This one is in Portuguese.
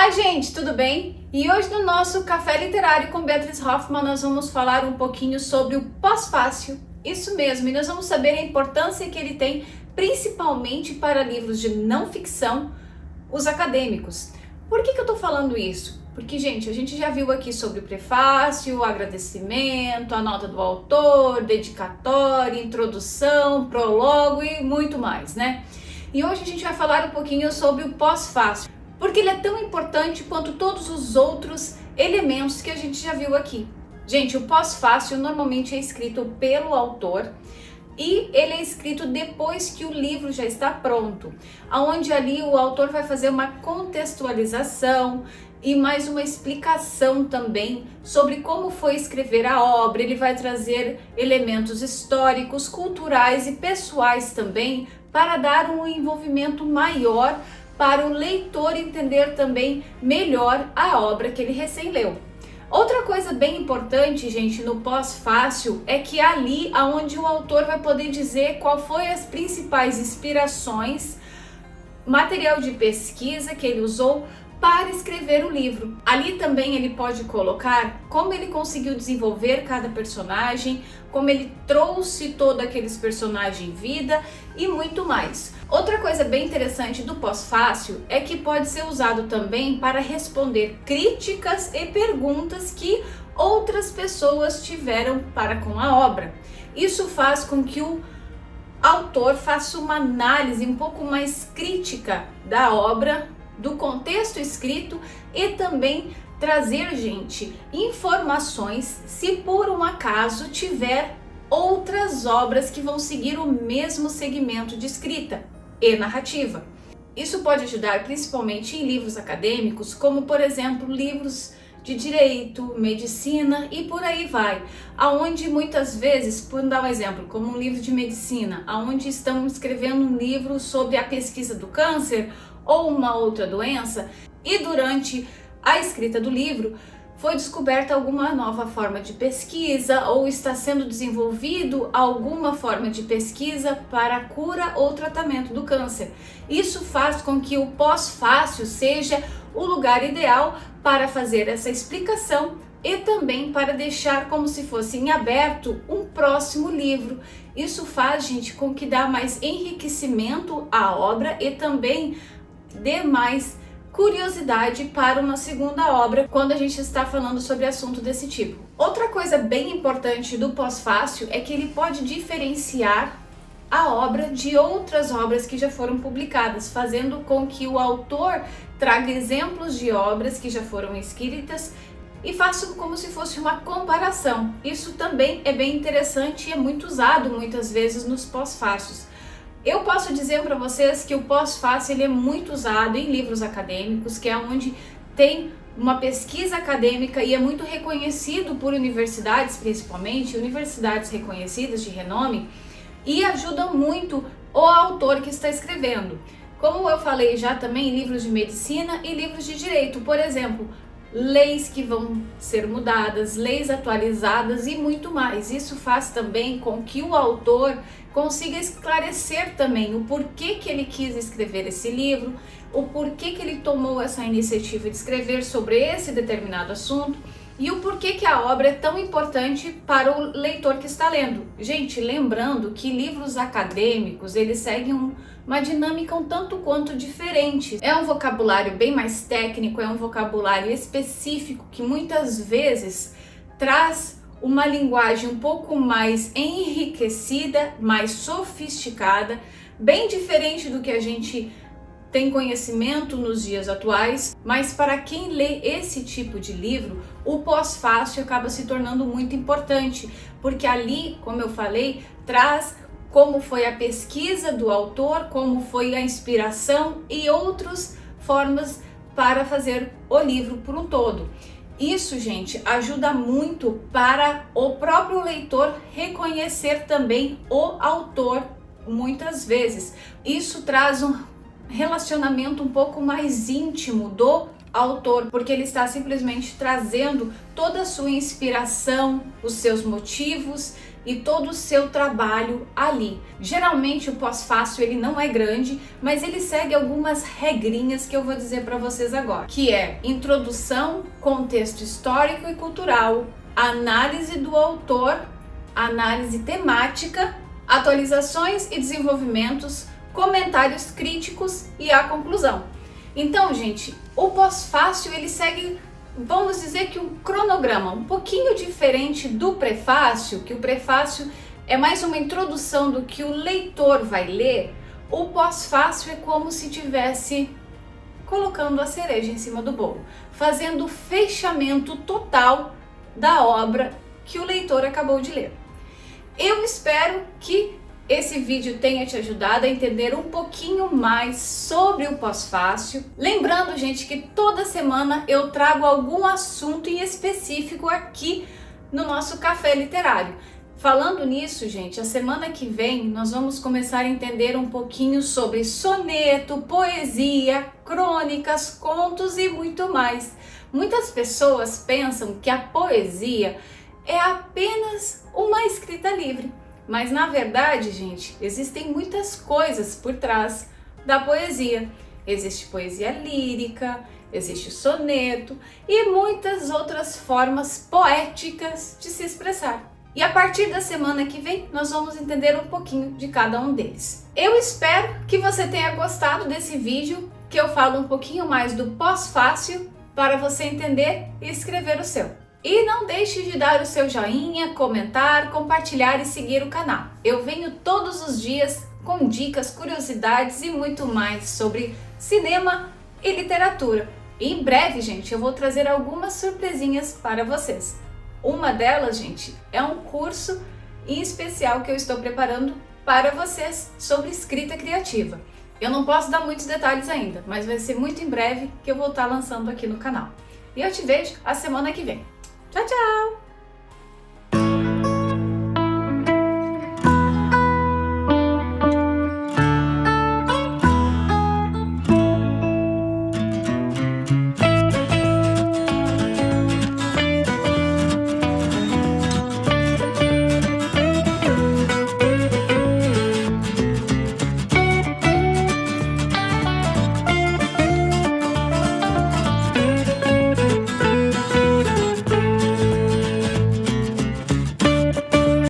Olá, gente, tudo bem? E hoje no nosso Café Literário com Beatriz Hoffmann nós vamos falar um pouquinho sobre o pós-fácil. Isso mesmo, e nós vamos saber a importância que ele tem principalmente para livros de não ficção, os acadêmicos. Por que eu tô falando isso? Porque, gente, a gente já viu aqui sobre o prefácio, o agradecimento, a nota do autor, dedicatória, introdução, prólogo e muito mais, né? E hoje a gente vai falar um pouquinho sobre o pós-fácil, porque ele é tão importante quanto todos os outros elementos que a gente já viu aqui. Gente, o pós-fácil normalmente é escrito pelo autor e ele é escrito depois que o livro já está pronto, onde ali o autor vai fazer uma contextualização e mais uma explicação também sobre como foi escrever a obra. Ele vai trazer elementos históricos, culturais e pessoais também para dar um envolvimento maior para o leitor entender também melhor a obra que ele recém leu. Outra coisa bem importante, gente, no pós-fácil é que é ali aonde o autor vai poder dizer qual foi as principais inspirações, material de pesquisa que ele usou para escrever o livro. Ali também ele pode colocar como ele conseguiu desenvolver cada personagem, como ele trouxe todos aqueles personagens em vida e muito mais. Outra coisa bem interessante do pós-fácil é que pode ser usado também para responder críticas e perguntas que outras pessoas tiveram para com a obra. Isso faz com que o autor faça uma análise um pouco mais crítica da obra, do contexto escrito e também trazer, gente, informações se por um acaso tiver outras obras que vão seguir o mesmo segmento de escrita e narrativa. Isso pode ajudar principalmente em livros acadêmicos, como por exemplo livros de direito, medicina e por aí vai, aonde muitas vezes, por dar um exemplo, como um livro de medicina, aonde estão escrevendo um livro sobre a pesquisa do câncer ou uma outra doença, e durante a escrita do livro foi descoberta alguma nova forma de pesquisa ou está sendo desenvolvido alguma forma de pesquisa para a cura ou tratamento do câncer. Isso faz com que o pós-fácil seja o lugar ideal para fazer essa explicação e também para deixar como se fosse em aberto um próximo livro. Isso faz, gente, com que dá mais enriquecimento à obra e também dê mais curiosidade para uma segunda obra quando a gente está falando sobre assunto desse tipo. Outra coisa bem importante do pós-fácil é que ele pode diferenciar a obra de outras obras que já foram publicadas, fazendo com que o autor traga exemplos de obras que já foram escritas e faça como se fosse uma comparação. Isso também é bem interessante e é muito usado muitas vezes nos pós-fácios. Eu posso dizer para vocês que o pós-fácil ele é muito usado em livros acadêmicos, que é onde tem uma pesquisa acadêmica e é muito reconhecido por universidades, principalmente universidades reconhecidas de renome, e ajuda muito o autor que está escrevendo. Como eu falei já também em livros de medicina e livros de direito, por exemplo, leis que vão ser mudadas, leis atualizadas e muito mais. Isso faz também com que o autor consiga esclarecer também o porquê que ele quis escrever esse livro, o porquê que ele tomou essa iniciativa de escrever sobre esse determinado assunto e o porquê que a obra é tão importante para o leitor que está lendo. Gente, lembrando que livros acadêmicos, eles seguem uma dinâmica um tanto quanto diferente. É um vocabulário bem mais técnico, é um vocabulário específico que muitas vezes traz uma linguagem um pouco mais enriquecida, mais sofisticada, bem diferente do que a gente tem conhecimento nos dias atuais, mas para quem lê esse tipo de livro, o pós-fácil acaba se tornando muito importante, porque ali, como eu falei, traz como foi a pesquisa do autor, como foi a inspiração e outras formas para fazer o livro por um todo. Isso, gente, ajuda muito para o próprio leitor reconhecer também o autor muitas vezes. Isso traz um relacionamento um pouco mais íntimo do autor, porque ele está simplesmente trazendo toda a sua inspiração, os seus motivos e todo o seu trabalho ali. Geralmente o pós-fácil ele não é grande, mas ele segue algumas regrinhas que eu vou dizer para vocês agora, que é introdução, contexto histórico e cultural, análise do autor, análise temática, atualizações e desenvolvimentos, comentários críticos e a conclusão. Então, gente, o pós-fácil ele segue, vamos dizer que um cronograma um pouquinho diferente do prefácio, que o prefácio é mais uma introdução do que o leitor vai ler. O pós-fácio é como se tivesse colocando a cereja em cima do bolo, fazendo o fechamento total da obra que o leitor acabou de ler. Eu espero que esse vídeo tenha te ajudado a entender um pouquinho mais sobre o pós-fácil. Lembrando, gente, que toda semana eu trago algum assunto em específico aqui no nosso Café Literário. Falando nisso, gente, a semana que vem nós vamos começar a entender um pouquinho sobre soneto, poesia, crônicas, contos e muito mais. Muitas pessoas pensam que a poesia é apenas uma escrita livre. Mas na verdade, gente, existem muitas coisas por trás da poesia. Existe poesia lírica, existe soneto e muitas outras formas poéticas de se expressar. E a partir da semana que vem, nós vamos entender um pouquinho de cada um deles. Eu espero que você tenha gostado desse vídeo, que eu falo um pouquinho mais do pós-fácil para você entender e escrever o seu. E não deixe de dar o seu joinha, comentar, compartilhar e seguir o canal. Eu venho todos os dias com dicas, curiosidades e muito mais sobre cinema e literatura. E em breve, gente, eu vou trazer algumas surpresinhas para vocês. Uma delas, gente, é um curso em especial que eu estou preparando para vocês sobre escrita criativa. Eu não posso dar muitos detalhes ainda, mas vai ser muito em breve que eu vou estar lançando aqui no canal. E eu te vejo a semana que vem. Tchau, tchau!